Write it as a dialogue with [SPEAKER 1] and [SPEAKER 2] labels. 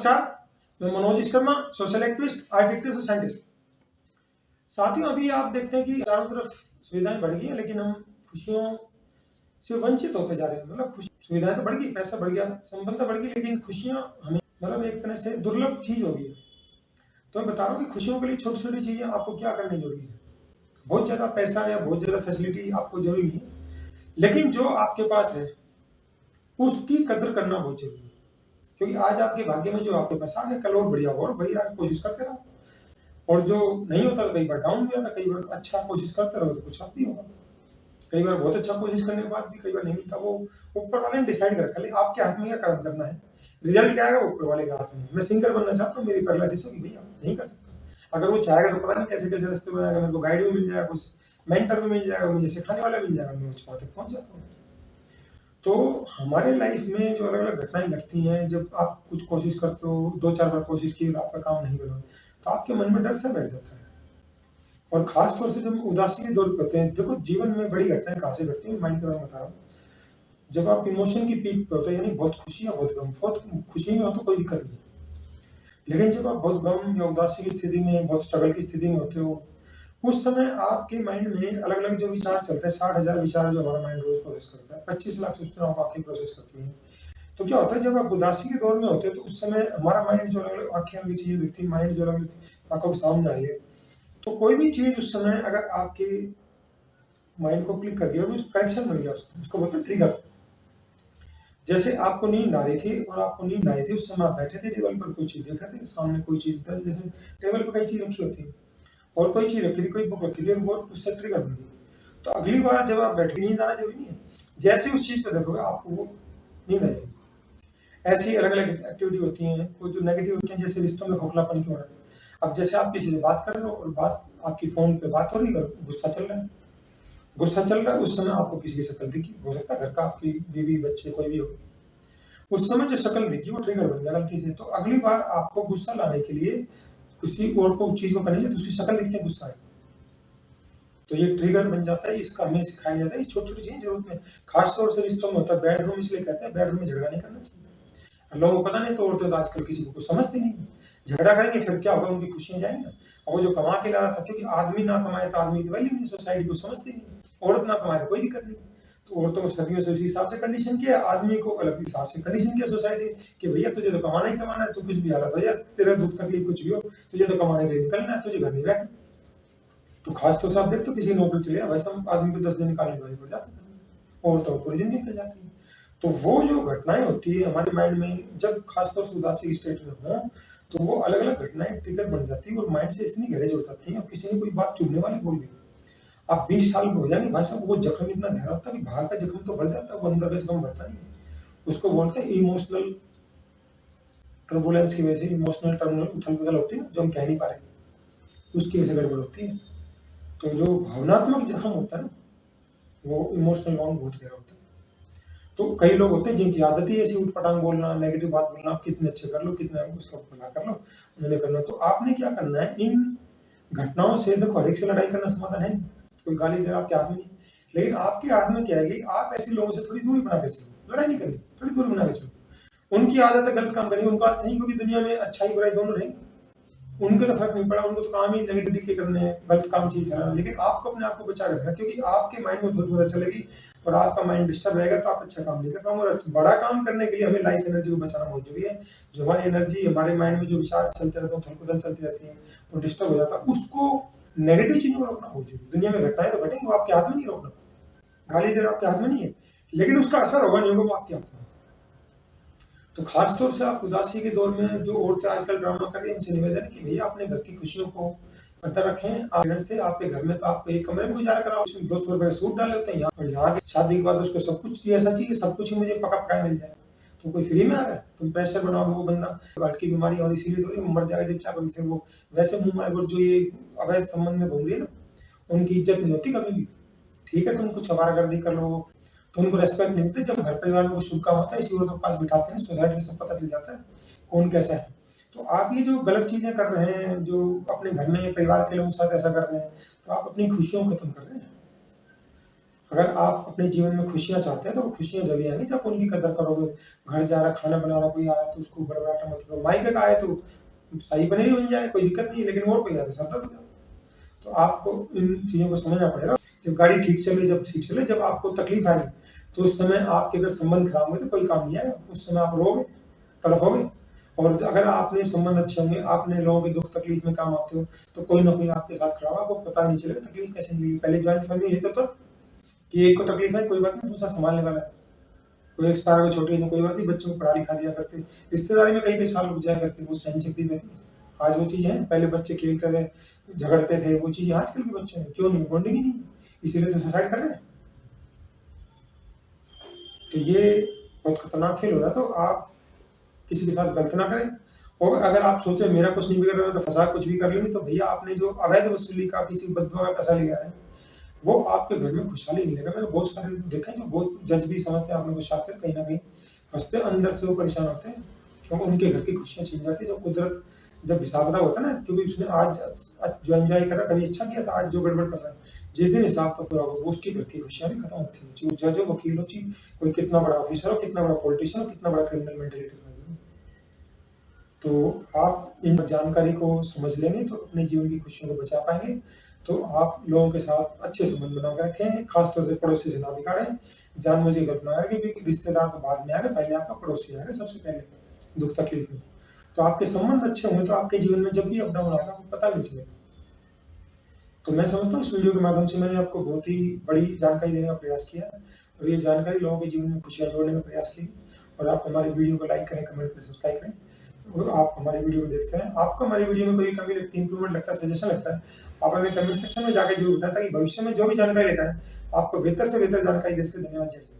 [SPEAKER 1] नमस्कार, मैं Manoj Vishwakarma, social activist, art activist और साइंटिस्ट। साथियों, अभी आप देखते हैं कि चारों तरफ सुविधाएं बढ़ गई हैं, लेकिन हम खुशियों से वंचित होते जा रहे हैं। मतलब सुविधाएं तो बढ़ गई, पैसा बढ़ गया, संपन्नता बढ़ गई, लेकिन खुशियां हमें मतलब एक तरह से दुर्लभ चीज हो गई है। तो मैं बता रहा हूँ कि खुशियों के लिए छोटी छोटी चीजें आपको क्या करनी जरूरी है। बहुत ज्यादा पैसा या बहुत ज्यादा फैसिलिटी आपको जरूरी नहीं है, लेकिन जो आपके पास है उसकी कदर करना बहुत जरूरी है। क्योंकि आज आपके भाग्य में जो आपके पास आ गया, कल और बढ़िया होगा, और बढ़िया कोशिश करते रहो। और जो नहीं होता तो कई बार डाउन भी होता, कई बार अच्छा कोशिश करते रहो तो कुछ आप भी होगा। कई बार बहुत अच्छा कोशिश करने के बाद भी कई बार नहीं मिलता। वो ऊपर वाले ने डिसाइड कर रखा है, आपके हाथ में क्या काम करना है, रिजल्ट क्या आएगा ऊपर वाले के हाथ में। मैं सिंगर बनना चाहता हूँ, मेरी पैरालिसिस होगी, भैया नहीं कर सकता। अगर वो चाहेगा तो पता नहीं कैसे कैसे रास्ते बनाएगा, मेरे को गाइड भी मिल जाएगा, कुछ मेंटर भी मिल जाएगा, मुझे सिखाने वाला मिल जाएगा, मैं उस वहाँ तक पहुँच जाता हूँ। तो हमारे लाइफ में जो अलग अलग घटनाएं घटती हैं, जब आप कुछ कोशिश करते हो, 2-4 बार कोशिश की और आपका काम नहीं बना, तो आपके मन में डर सा बैठ जाता है। और खास तौर से जब उदासी के दौर करते हैं, देखो जीवन में बड़ी घटनाएं कहाँ से घटती हैं, माइंड के बारे में बता रहा हूँ। जब आप इमोशन की पीक पे होते हैं, यानी बहुत खुशी या बहुत गम, बहुत खुशी में हो तो कोई दिक्कत नहीं, लेकिन जब आप बहुत गम या उदासी की स्थिति में, बहुत स्ट्रगल की स्थिति में होते हो, उस समय आपके माइंड में अलग अलग जो विचार चलते हैं, 60,000 विचार जो हमारा माइंड रोज प्रोसेस करता है, 25 लाख सूचनाओं को आंखें प्रोसेस करती हैं। तो क्या होता है, जब आप उदासी के दौर में होते हैं तो उस समय हमारा माइंड जो अलग अलग आंखें अलग चीजें देखती है, माइंड जो अलग अलग आंखों के सामने आ रही है, तो कोई भी चीज उस समय अगर आपके माइंड को क्लिक कर दिया, कनेक्शन बन गया, उसको बोलते हैं ट्रिगर। जैसे आपको नींद आ रही थी और आपको नींद आई थी, उस समय आप बैठे थे टेबल पर, कोई चीज देख रहे थे, सामने कोई चीज, जैसे टेबल पर कई चीज रखी होती है और कोई चीज रखी थी, कोई बुक रखी थी, और वो उससे ट्रिगर बन गई। तो अगली बार जब आप बैठे, नींद आना जरूरी नहीं है, जैसे उस चीज पर देखोगे आपको वो नींद आ जाएगी। ऐसी अलग अलग एक्टिविटी होती हैं, कोई जो नेगेटिव होती है, जैसे रिश्तों में खोखलापन क्यों हो रहा है। अब जैसे आप किसी से बात कर रहे हो और बात आपकी फोन पे बात हो रही है, गुस्सा चल रहा है, गुस्सा चल रहा है, उस समय आपको किसी की शक्ल दिखी, हो सकता है घर का, आपकी बीवी बच्चे कोई भी हो, उस समय जो शक्ल दिखी वो ट्रिगर बन गया गलती से। तो अगली बार आपको गुस्सा लाने के लिए किसी और को चीज को करनी चाहिए, तो उसकी शक्ल दिखती है, गुस्सा है, तो ये ट्रिगर बन जाता है। इसका हमें सिखाया जाता है, ये छोटी छोटी चीजें जरूरत में, खासतौर से रिश्तों में होता है। बेडरूम इसलिए कहते हैं, बेडरूम में झगड़ा नहीं करना चाहिए। लोगों को पता नहीं, तो औरतें तो आजकल किसी को कुछ समझती नहीं है, झगड़ा करेंगे फिर क्या होगा, उनकी खुशियां जाएंगी ना। और वो जो कमा के ला रहा था, क्योंकि आदमी ना कमाए तो आदमी की वैल्यू नहीं, सोसाइटी को समझती नहीं, औरत ना कमाए तो कोई दिक्कत नहीं। तो औरतों को सदियों से उसी हिसाब से कंडीशन किया, आदमी को अलग हिसाब से कंडीशन किया सोसाइटी कि भैया तुझे तो कमाना ही कमाना है, तू कुछ भी आ रहा भैया, तेरा दुख तकलीफ कुछ भी हो, तुझे तो कमाने के लिए निकलना है, तुझे घर नहीं बैठना। तो खास तौर से आप देखते हो, किसी नौकरी चले वैसा आदमी को 10 दिन निकालने वाली पड़ जाती है, और तो पूरी जिंदगी निकल जाती है। तो वो जो घटनाएं होती है हमारे माइंड में, जब खासतौर से उदासी स्टेट में हो, तो वो अलग अलग घटनाएं ट्रिगर बन जाती है और माइंड से इतनी गहरे जुड़ जाती है। और किसी ने कोई बात चुभने वाली बोल दी, आप 20 साल में हो जाएंगे भाई साहब, वो जख्म इतना गहरा होता है कि बाहर का जख्म तो भर जाता है, वो अंदर का जख्म भरता नहीं है। उसको बोलते हैं इमोशनल टर्बुलेंस की वजह से, इमोशनल टर्मिनल उथल पुथल होती है ना, जो हम कह नहीं पा रहे, उसकी वजह से गड़बड़ होती है। तो जो भावनात्मक जख्म होता है ना, वो इमोशनल वॉन्ड बहुत गहरा होता है। तो कई लोग होते हैं जिनकी आदत ही ऐसी उठपटांग बोलना, नेगेटिव बात बोलना, आप कितने अच्छे कर लो, कितना उसका भला कर लो, उन्होंने करना। तो आपने क्या करना है, इन घटनाओं से, देखो हर एक से लड़ाई करना समाधान है नहीं, कोई गाली दे आपके हाथ में नहीं, लेकिन आपके हाथ में क्या है कि आप ऐसे लोगों से थोड़ी दूरी बना के चलो, लड़ाई नहीं करनी, थोड़ी दूरी बना के चलो। उनकी आदत है गलत काम करनी, उनका आदत नहीं, क्योंकि दुनिया में अच्छाई बुराई दोनों रहेंगे, उनको तो फर्क नहीं पड़ा, उनको तो काम ही नेगेटिविटी के करने हैं, गलत काम चीज करना। लेकिन आपको अपने आप को बचा रखना, क्योंकि आपके माइंड में थोड़ी बहुत चलेगी और आपका माइंड डिस्टर्ब रहेगा तो आप अच्छा काम नहीं कर पाओगे। और बड़ा काम करने के लिए हमें लाइफ एनर्जी को बचाना बहुत जरूरी है। जो हमारी एनर्जी, हमारे माइंड में जो विचार चलते रहते हैं, थलकुथल चलती रहती है, वो डिस्टर्ब हो जाता है, उसको नेगेटिव चीजों को रोकना बहुत जरूरी। दुनिया में घटनाएं तो घटेंगी, वो आपके हाथ में नहीं रोकना, गाली दे रहा आपके हाथ में नहीं है, लेकिन उसका असर होगा नहीं होगा वो आपके हाथ में। तो खासतौर से आप उदासी के दौर में जो औरतें आजकल ड्रामा कर रही है, उनसे निवेदन है कि भैया अपने घर की खुशियों को अंदर रखें। आप से आपके घर में तो आप एक कमरे में गुजारा कराओ, उसमें 200 रुपए का सूट डाल लेते हैं, और यहाँ के शादी के बाद उसको सब कुछ ऐसा चाहिए, सब कुछ ही मुझे पका पकाया मिल जाए। तो कोई फ्री में आ रहा है, तुम प्रेशर बनाओगे, वो बंदा हार्ट की बीमारी और इसीलिए तो वो मर जाएगा जब चाहोगे, फिर वो वैसे मुंह मारे जो ये अवैध संबंध में घूम रही है ना, उनकी इज्जत नहीं होती कभी भी। ठीक है, तुम कुछ आवारागर्दी कर लो तो उनको रेस्पेक्ट नहीं मिलती। जब घर परिवार में कुछ शुभ काम होता है, इसी औरतों के पास बिठाते हैं, सोसाइटी में सब पता चल जाता है कौन कैसा है। तो आप ये जो गलत चीजें कर रहे हैं, जो अपने घर में परिवार के लोगों के साथ ऐसा कर रहे हैं, तो आप अपनी खुशियों को खत्म कर रहे हैं। अगर आप अपने जीवन में खुशियाँ चाहते हैं तो वो खुशियाँ जभी आएँगी जब उनकी कदर करोगे। घर जा रहा खाना बना रहा कोई आया तो उसको बड़बड़ाहट मत करो। माई का आए तो शाही पनीर ही बन जाए, कोई दिक्कत नहीं है, लेकिन और कोई आया तो सर दर्द हो जाए। तो आपको इन चीज़ों को समझना पड़ेगा। जब गाड़ी ठीक चले, जब आपको तकलीफ आएगी तो उस समय आपके अगर संबंध खराब हुए तो कोई काम नहीं आएगा। उस समय आप रोओगे, तड़पोगे। और अगर आपने संबंध अच्छे होंगे, आपने लोगों के दुख तकलीफ में काम आते हो, तो कोई ना कोई आपके साथ खड़ा होगा, आपको पता नहीं चलेगा तकलीफ कैसे मिली। पहले ज्वाइंट फैमिली यही तो कि एक को तकलीफ है, कोई बात नहीं, दूसरा संभालने वाला है। कोई एक्सपायर हो छोटी है, कोई बात नहीं, बच्चों को पढ़ा लिखा दिया करते। रिश्तेदारी में कई साल रुक जाया करते, वो सहन शक्ति रहती है। आज वो चीज़ें हैं, पहले बच्चे खेलते थे, झगड़ते थे, वो चीज़ें आजकल के बच्चे हैं क्यों नहीं, बॉन्डिंग ही नहीं है, इसीलिए तो सुसाइड कर रहे हैं। तो ये बहुत खतरनाक खेल हो रहा है। तो आप किसी के साथ गलत ना करें। और अगर आप सोचें मेरा कुछ नहीं बिगड़ रहा है तो फंसा कुछ भी कर लेंगे, तो भैया आपने जो अवैध वसूली का किसी बदुआ का पैसा लिया है, वो आपके घर में खुशहाली नहीं लेगा। मैंने बहुत सारे देखे जो बहुत जज भी समझते हैं आप लोग शातिर कहीं ना कहीं फंसते, अंदर से वो परेशान होते हैं क्योंकि उनके घर की खुशियाँ छीन जाती है। जब कुदरत जब हिसाब किताब होता है ना, क्योंकि उसने आज जो एंजॉय करा कभी अच्छा किया था, आज जो गड़बड़ कर रहा है, जिस दिन हिसाब का पूरा होगा वो उसकी घर की खुशियाँ भी खत्म होती है। चाहे वो जज हो, वकील हो, चाहे कोई कितना बड़ा ऑफिसर हो, कितना बड़ा पॉलिटिशियन हो, कितना बड़ा क्रिमिनल मेंटेलिटी हो। तो आप इन जानकारी को समझ लेंगे तो अपने जीवन की खुशियों को बचा पाएंगे। तो आप लोगों के साथ अच्छे संबंध बना कर रखें, खासतौर से पड़ोसी से ना बिगाड़ें। जानबूझ के गलत ना करें, क्योंकि रिश्तेदार तो बाद में आएगा, पहले आपका पड़ोसी आएगा सबसे पहले दुख तकलीफ में। तो आपके संबंध अच्छे होंगे तो आपके जीवन में जब भी अप डाउन आएगा आपको पता नहीं चलेगा। तो मैं समझता हूँ इस वीडियो के माध्यम से मैंने आपको बहुत ही बड़ी जानकारी देने का प्रयास किया है, और ये जानकारी लोगों के जीवन में खुशियाँ जोड़ने का प्रयास की। और आप हमारी वीडियो को लाइक करें, कमेंट करें, सब्सक्राइब करें, और आप हमारी वीडियो को देखते रहें। आपको हमारी वीडियो में कोई कमी लगती है, इंप्रूवमेंट लगता है, सजेशन लगता है, आप हमें कमेंट सेक्शन में जाकर जरूर बताएं, ताकि भविष्य में जो भी जानकारी लेकर आए आपको बेहतर से बेहतर जानकारी दे सके। धन्यवाद। जय हिंद।